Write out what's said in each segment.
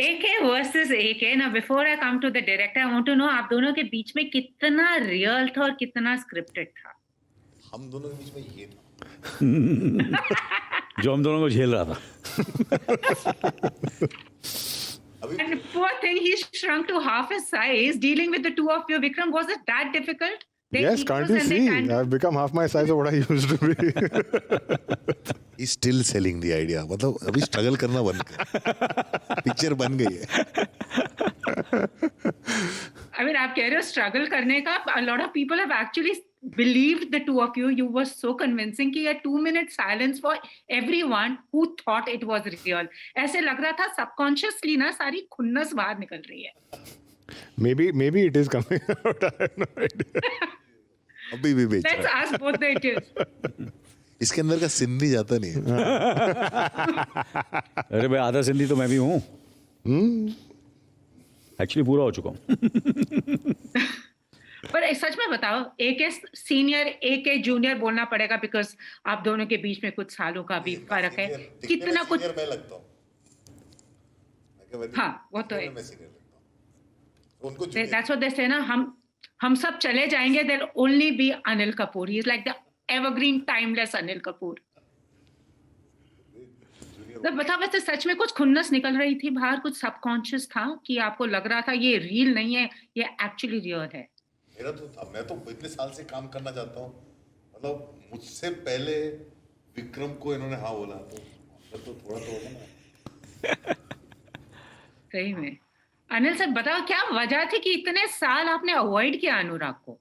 AK versus AK ना, before I come to the director, I want to know आप दोनों के बीच में कितना रियल था और कितना स्क्रिप्टेड था? हम दोनों के बीच में ये था जो हम दोनों को झेल रहा था। And poor thing, he shrunk to half his size. Dealing with the two of you, Vikram, was it that difficult? They Yes, equals can't you and they see? can- I've become half my size of what I used to be. He's still selling the idea. मतलब अभी struggle करना बंद कर, picture बन गई है. I mean, आप कह रहे हो स्ट्रगल करने का. A lot of people have actually believed the two of you. You were so convincing कि ये 2-minute silence for everyone who thought it was real. ऐसे लग रहा था subconsciously ना सारी खुन्नस बाहर निकल रही है. Maybe it is coming out. I have no idea. अभी भी बेच Let's रहा है. ask both the it is. इसके अंदर का सिंधी जाता नहीं है. अरे भाई आधा सिंधी तो मैं भी हूँ. एक्चुअली पूरा हो चुका हूँ. पर सच में बताओ, AK सीनियर AK जूनियर बोलना पड़ेगा बिकॉज आप दोनों के बीच में कुछ सालों का भी फर्क है. कितना कुछ. मैं लगता हूँ. हाँ, वो तो है. मैं senior लगता हूँ. उनको That's what they say ना, हम सब चले जाएंगे, there'll only be Anil Kapoor. He's like the evergreen timeless Anil Kapoor. तो बताओ, वैसे सच में कुछ खुन्नस निकल रही थी बाहर, कुछ सबकॉन्शियस था कि आपको लग रहा था ये रियल नहीं है, ये एक्चुअली रियल है? मेरा तो था. मैं तो इतने साल से काम करना चाहता हूँ. मतलब मुझसे पहले विक्रम को इन्होंने हाँ बोला तो थोड़ा तो होगा ना. सही में. अनिल सर बताओ, क्या वजह थी कि इतने साल आपने अवॉइड किया अनुराग को?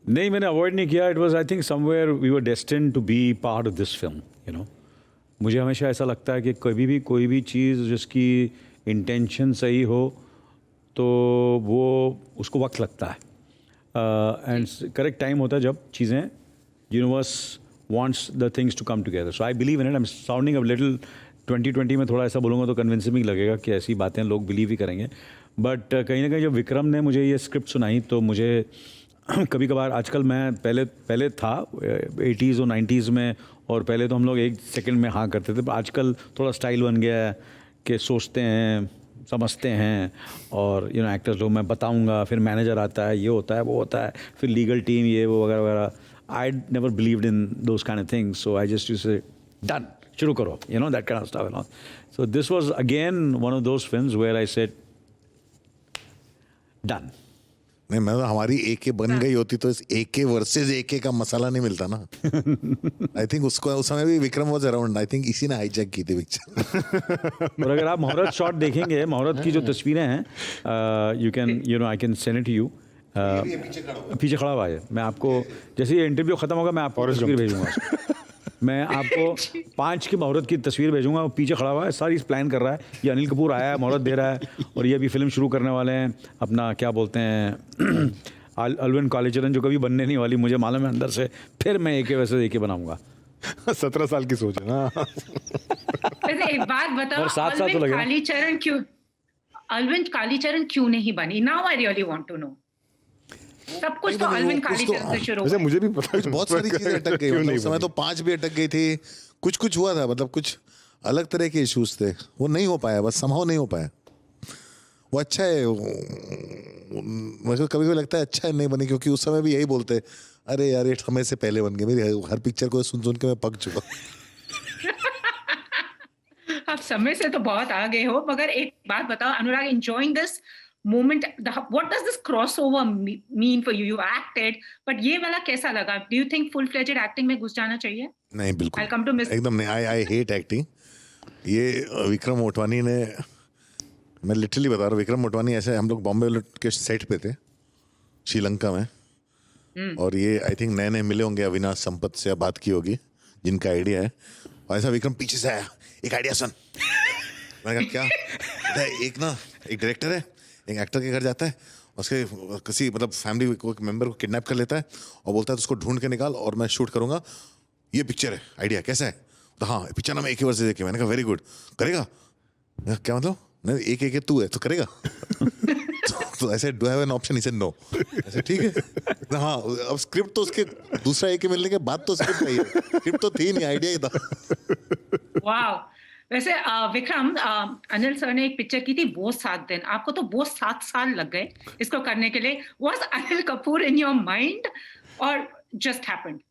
नहीं, मैंने अवॉइड नहीं किया. It was I think somewhere we were destined to be part of this film, you know. मुझे हमेशा ऐसा लगता है कि कभी भी कोई भी चीज़ जिसकी इंटेंशन सही हो तो वो उसको वक्त लगता है. एंड करेक्ट टाइम होता है जब चीज़ें universe wants the things to come together. So I believe in it. I am sounding a little 2020 में थोड़ा ऐसा बोलूँगा तो कन्विंसिंग लगेगा कि ऐसी बातें लोग बिलीव ही करेंगे. बट कहीं ना कहीं जब विक्रम ने मुझे ये स्क्रिप्ट सुनाई तो मुझे कभी कभार, आजकल मैं पहले था 80s और 90s में, और पहले तो हम लोग एक सेकंड में हाँ करते थे. पर आजकल थोड़ा स्टाइल बन गया है कि सोचते हैं, समझते हैं, और यू नो एक्टर्स लोग मैं बताऊंगा, फिर मैनेजर आता है, ये होता है, वो होता है, फिर लीगल टीम, ये वो वगैरह वगैरह. I never believed in those kind of things. So I just used to say done, शुरू करो, you know, that kind of stuff and all. So this was again one of those films where I said done. नहीं, मैं हमारी AK बन गई होती तो इस AK वर्सेस AK का मसाला नहीं मिलता ना. आई थिंक उसको उस समय भी Vikram was around. I think इसी ने हाईजैक की थी पिक्चर. और अगर आप मुहूर्त शॉट देखेंगे, मुहूर्त की जो तस्वीरें हैं, you can, you know, I can send it to you. पीछे खड़ा हुआ है. मैं आपको जैसे ये इंटरव्यू खत्म होगा मैं आपको तस्वीर भेजूंगा. मैं आपको 5 की मुहूर्त की तस्वीर भेजूंगा. वो पीछे खड़ा हुआ है, सारी प्लान कर रहा है. ये अनिल कपूर आया है, मुहूर्त दे रहा है, और ये अभी फिल्म शुरू करने वाले हैं. अपना क्या बोलते हैं अलविन कालीचरण, जो कभी बनने नहीं वाली, मुझे मालूम है अंदर से. फिर मैं AK वैसे AK बनाऊंगा. 17 साल की सोच है ना. वैसे एक बात बताओ, और साथ तो लगेगा. अल्विन कालीचरण क्यों नहीं बनी? Now I really want to know. सब कुछ तो अल्विन कालीचरण से शुरू वैसे हुआ. मुझे भी पता है बहुत सारी चीजें अटक गई. मतलब उस समय तो 5 भी अटक गई थी. कुछ हुआ था. मतलब कुछ अलग तरह के इश्यूज थे. वो नहीं हो पाया, बस समहाउ नहीं हो पाया. वो अच्छा है. मुझे कभी कभी लगता है अच्छा है नहीं बनी, क्योंकि उस समय भी यही बोलते, अरे यार ये समय से पहले बन गए. मेरी हर पिक्चर को सुन के मैं पक चुका. आप समय से तो बहुत आगे हो. मगर एक बात बताओ Anurag, enjoying this moment, what does this crossover mean for you? You acted, but ये वाला कैसा लगा? Do you think full-fledged acting में घुस जाना चाहिए? नहीं, बिल्कुल. I'll come to miss. एकदम नहीं. I hate acting. ये विक्रम मोटवानी ने, मैं लिटरली बता रहा हूँ, विक्रम मोटवानी ऐसे, हम लोग बॉम्बे के सेट पे थे श्रीलंका में, और ये आई थिंक नए मिले होंगे, अविनाश संपत से बात की होगी जिनका आइडिया है. और ऐसा विक्रम पीछे से आया, एक आइडिया सुन. मैंने कहा क्या? एक डायरेक्टर है, एक एक्टर के घर जाता है, उसके किसी मतलब फैमिली को मेंबर को किडनैप कर लेता है और बोलता है उसको ढूंढ के निकाल और मैं शूट करूंगा. ये पिक्चर है, आइडिया कैसा है? तो हाँ, पिक्चर नाम AK वर्सेस AK. मैंने कहा वेरी गुड, करेगा? क्या मतलब? नहीं, AK तू है तो करेगा. तो ऐसे डू हैव एन ऑप्शन? इसे नो. ऐसे ठीक है. हाँ, अब स्क्रिप्ट तो उसके दूसरा AK मिलने के बाद तो स्क्रिप्ट नहीं है, स्क्रिप्ट तो थी नहीं, आइडिया ही था. Wow. वैसे विक्रम, अनिल सर ने एक पिक्चर की थी वो 7 दिन, आपको तो वो 7 साल लग गए इसको करने के लिए. Was Anil Kapoor in your mind or just happened?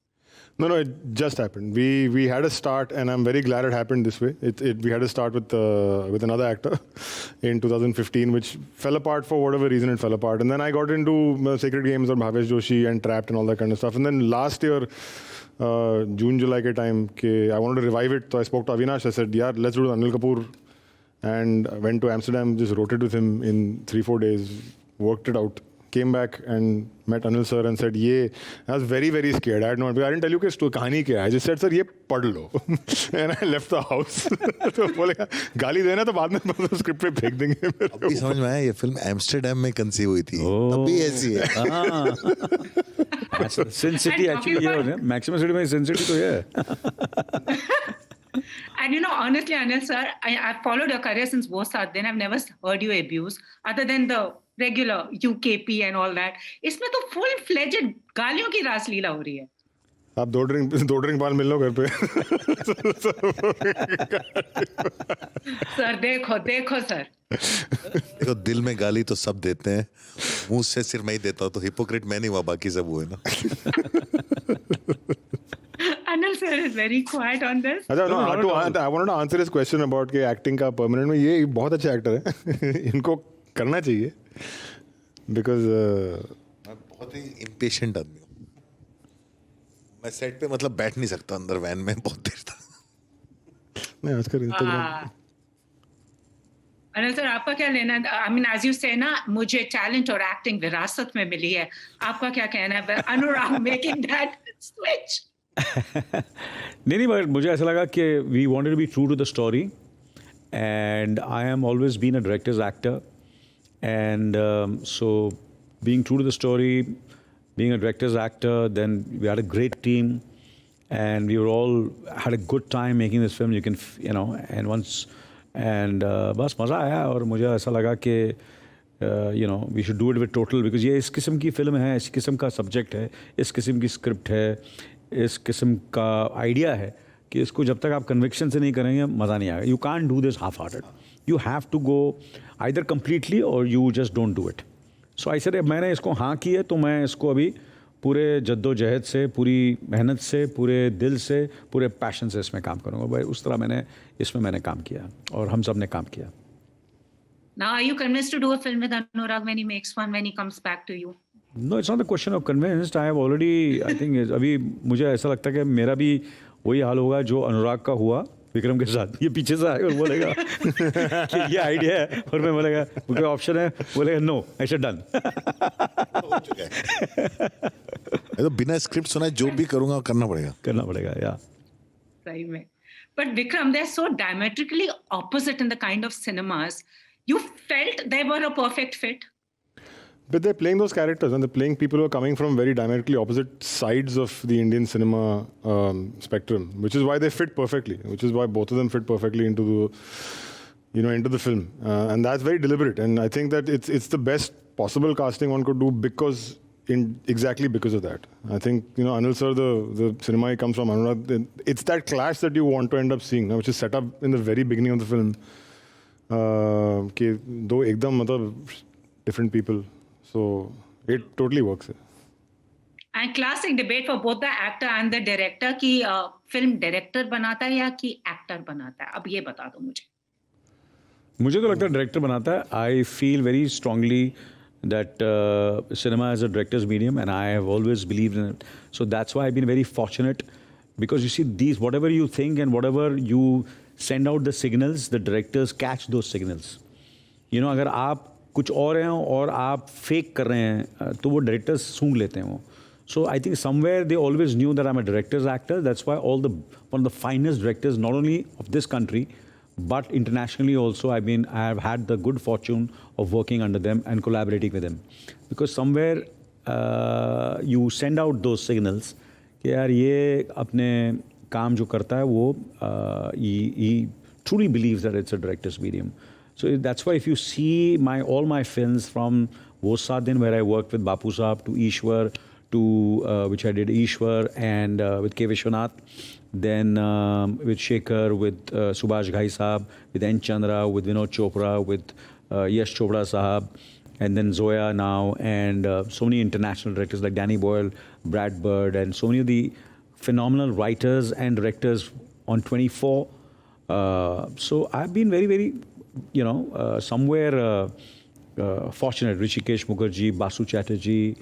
No, it just happened. We had a start, and I'm very glad it happened this way. We had a start with another actor in 2015, which fell apart for whatever reason. It fell apart, and then I got into Sacred Games or Bhavesh Joshi and Trapped and all that kind of stuff. And then last year, June July के time, I wanted to revive it. So I spoke to Avinash. I said, "Yeah, let's do it, Anil Kapoor." And I went to Amsterdam, just wrote it with him in 3-4 days, worked it out. Came back and met Anil sir and said, "Ye." I was very, very scared. I didn't tell you कि कहानी क्या है. I just said, "Sir, ये पढ़ लो." And I left the house. तो बोलेगा गाली देना तो बाद में स्क्रिप्ट पे फेंक देंगे. अभी समझ में आया ये फिल्म एम्स्टर्डम में कंसीव हुई थी. तभी ऐसी है. सिन सिटी एक्चुअली ये होता है. मैक्सिमम सिटी में सिन सिटी तो ये है. And honestly, Anil sir, I've followed your career since वो 7 दिन. I've never heard you abuse other than the regular UKP and all that. इसमें तो full-fledged गालियों की रासलीला हो रही है. आप दो ड्रिंक पाल मिल लो घर पे. सर देखो सर. देखो दिल में गाली तो सब देते हैं, मुंह से सिर्फ मैं ही देता हूँ, तो हिपोक्रेट मैं नहीं हुआ, बाकी सब हुए ना. Anil sir is very quiet on this. अच्छा, I wanted to answer his question about कि एक्टिंग का परमानेंट में, ये बहुत अच्छे एक्टर है. इनको करना चाहिए बिकॉज मैं बहुत ही इम्पेशेंट आदमी हूँ. मैं सेट पे मतलब बैठ नहीं सकता अंदर वैन में बहुत देर तक. नहीं आजकल इंस्टाग्राम. अनिल सर, आपका क्या लेना है? I mean, as you say ना, मुझे टैलेंट और एक्टिंग विरासत में मिली है. आपका क्या कहना है? Anurag making that switch. नहीं, बट मुझे ऐसा लगा कि we wanted to be true to the story, and I am always been a director's actor, and so being true to the story, being a director's actor, then we had a great team and we were all had a good time making this film. You can, and once, and बस मज़ा आया. और मुझे ऐसा लगा कि we should do it with total, because ये इस किस्म की फिल्म है, इस किस्म का सब्जेक्ट है, इस किस्म की स्क्रिप्ट है, इस किस्म का आइडिया है कि इसको जब तक आप कन्विक्शन से नहीं करेंगे मज़ा नहीं आएगा. You can't do this half hearted. You have to go either completely और you just don't do it. So I said मैंने इसको हाँ की है, तो मैं इसको अभी पूरे जद्दोजहद से, पूरी मेहनत से, पूरे दिल से, पूरे पैशन से इसमें काम करूँगा. भाई उस तरह इसमें मैंने काम किया और हम सब ने काम किया. Now, are you convinced to do a film with Anurag when he makes one, when he comes back to you? No, it's not the question of convinced. I have already, I think, अभी मुझे ऐसा लगता है कि मेरा भी वही हाल होगा जो अनुराग का हुआ विक्रम के साथ. ये पीछे से आएगा और बोलेगा कि ये आइडिया है, और मैं बोलेगा कोई ऑप्शन है, बोलेगा नो, ऐसे डन. तो बिना स्क्रिप्ट सुना जो भी करूँगा करना पड़ेगा. या सही में. But Vikram, they're so diametrically opposite in the kind of cinemas. You felt they were a perfect fit? But they're playing those characters, and they're playing people who are coming from very diametrically opposite sides of the Indian cinema spectrum, which is why they fit perfectly, which is why both of them fit perfectly into the film. And that's very deliberate. And I think that it's the best possible casting one could do exactly because of that. I think, Anil sir, the cinema he comes from, Anurag, it's that clash that you want to end up seeing, which is set up in the very beginning of the film. कि दो एकदम मतलब different people. So it totally works. And classic debate for both the actor and the director कि film director बनाता है या कि actor बनाता है. अब ये बता दो मुझे. मुझे तो लगता है डायरेक्टर बनाता है. I feel very strongly that cinema is a director's medium, and I have always believed in it. So that's why I've been very fortunate, because you see, whatever you think and whatever you send out the signals, the directors catch those signals. अगर आप कुछ और हैं और आप fake कर रहे हैं तो वो डायरेक्टर्स सूंघ लेते हैं वो. So I think somewhere they always knew that I'm a director's actor. That's why one of the finest directors, not only of this country, but internationally also, I have had the good fortune of working under them and collaborating with them. Because somewhere you send out those signals कि यार ये अपने काम जो करता है वो he truly believes that it's a director's medium. So that's why if you see all my films from वो 7 दिन where I worked with Bapu Saab to Ishwar to which I did Ishwar and with K. Vishwanath. Then with Shekhar, with Subhash Ghai Sahab, with N. Chandra, with Vinod Chopra, with Yash Chopra Sahab, and then Zoya now, and so many international directors like Danny Boyle, Brad Bird, and so many of the phenomenal writers and directors on 24. So I've been very, very, somewhere fortunate. Rishikesh Mukherjee, Basu Chatterjee.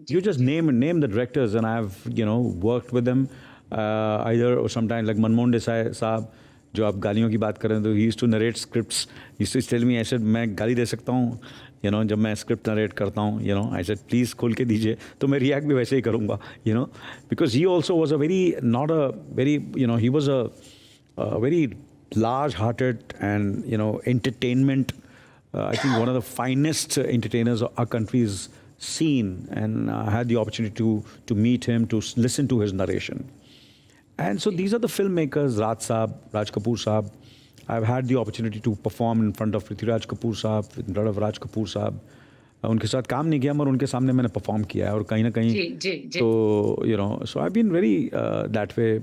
You just name the directors, and I've worked with them. Either or sometimes like Manmohan Desai साहब जो आप गालियों की बात कर रहे हैं तो he used to narrate scripts. He used to tell me, I said मैं गाली दे सकता हूँ जब मैं स्क्रिप्ट नरेट करता हूँ I said please खोल के दीजिए तो मैं रिएक्ट भी वैसे ही करूँगा because he also was a very not a very he was a very large hearted and entertainment I think one of the finest entertainers our country's seen, and I had the opportunity to meet him, to listen to his narration. And so these are the filmmakers, Raj Kapoor Saab. I've had the opportunity to perform in front of Prithviraj Kapoor Saab, in front of Raj Kapoor Saab. उनके साथ काम नहीं किया मगर उनके सामने मैंने perform किया है और कहीं ना कहीं तो so I've been very that way.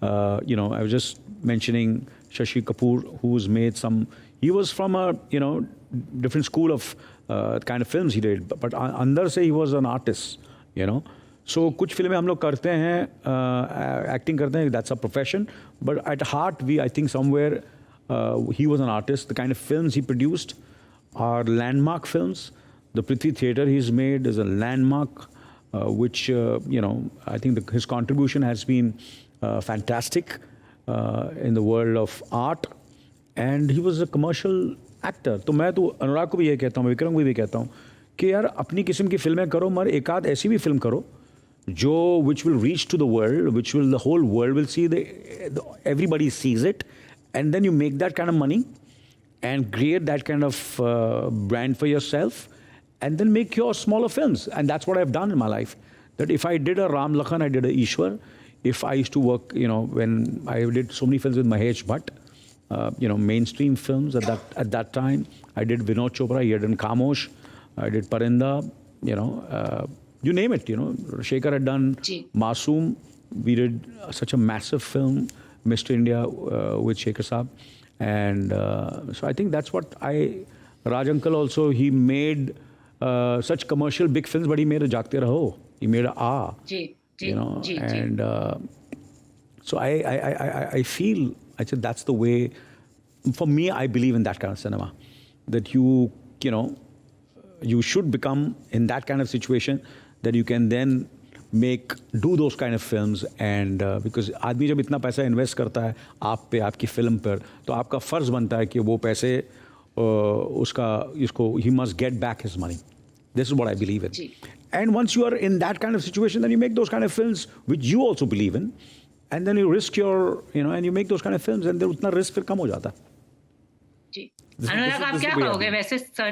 I was just mentioning Shashi Kapoor, who's made some. He was from a different school of kind of films he did, but अंदर से he was an artist, So कुछ फिल्में हम लोग करते हैं, acting करते हैं, that's a profession. But at heart, I think somewhere he was an artist. The kind of films he produced are landmark films. The Prithvi Theatre he's made is a landmark, which I think his contribution has been fantastic in the world of art. And he was a commercial actor. तो मैं तो अनुराग को भी ये कहता हूँ, विक्रम को भी कहता हूँ कि यार अपनी किस्म की फिल्में करो, मगर एक आध ऐसी भी फिल्म करो जो which will reach to the world, the whole world will see, everybody sees it, and then you make that kind of money and create that kind of brand for yourself, and then make your smaller films. And that's what I've done in my life. That if I did a Ram Lakhan, I did a Ishwar. If I used to work, when I did so many films with Mahesh Bhatt, mainstream films at that time. I did Vinod Chopra, he had done Khamosh, I did Parinda, you name it, Shekhar had done Masoom. We did such a massive film, Mr. India, with Shekhar Saab. And so I think that's what Raj Uncle also, he made such commercial big films, but he made a Jaagte Raho. He made a and so I feel, I said that's the way, for me, I believe in that kind of cinema. That you should become in that kind of situation that you can then do those kind of films. And because आदमी जब इतना पैसा invest करता है आप पे, आपकी film पर, तो आपका फर्ज बनता है कि वो पैसे he must get back his money. This is what I believe in. And once you are in that kind of situation, then you make those kind of films which you also believe in. And then you risk and you make those kind of films, and then उतना risk फिर कम हो जाता है. जी. अनुराग आप क्या कहोगे? वैसे sir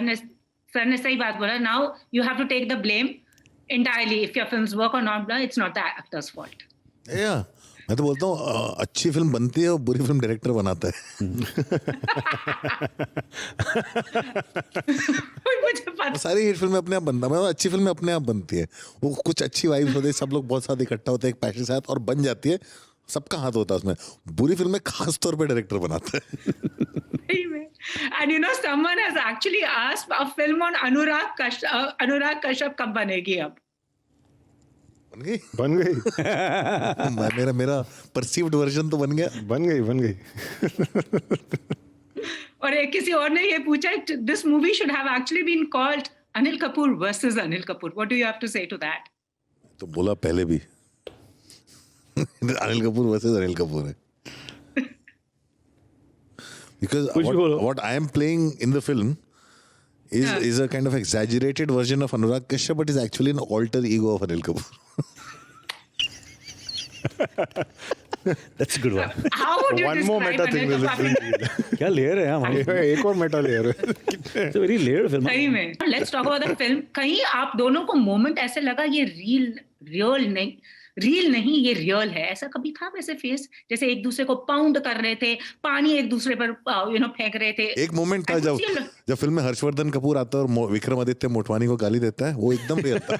ने सही बात बोला. Now you have to take the blame entirely. If your films work or not, it's not the actor's fault. Yeah. मैं तो बोलता हूँ अच्छी फिल्म बनती है और बुरी फिल्म डायरेक्टर बनाता है. सारी हिट फिल्में अपने आप बनता है, अच्छी फिल्में अपने आप बनती है. वो कुछ अच्छी वाइब्स होती है, सब लोग बहुत साथ इकट्ठा होते हैं एक पैशन के साथ और बन जाती है. सबका हाथ होता है उसमें. बुरी फिल्में खास तौर पे डायरेक्टर बनाता है. And someone has actually asked a film on Anurag Kashyap कब बनेगी अब? बन गई. मेरा परसीव्ड वर्जन तो बन गई. और एक किसी और ने ये पूछा, this movie should have actually been called Anil Kapoor versus Anil Kapoor. What do you have to say to that? तो बोला पहले भी अनिल कपूर वर्सेस अनिल कपूर है. Because what I am playing in the film is a kind of exaggerated version of Anurag Kashyap, but is actually an alter ego of Anil Kapoor. That's a good one. How would you One more meta thing will क्या ले रहे हैं हम? एक और Meta ले रहे हैं. It's a very layered film. सही में. Let's talk about the film. कहीं आप दोनों को moment ऐसे लगा ये real नहीं, रियल नहीं, ये रियल है, ऐसा कभी था वैसे फेस, जैसे एक दूसरे को पाउंड कर रहे थे, पानी एक दूसरे पर फेंक रहे थे? एक मोमेंट था I could जब see a lot- जब फिल्म में हर्षवर्धन कपूर आता है और विक्रमादित्य मोटवानी को गाली देता है, वो एकदम रियल था।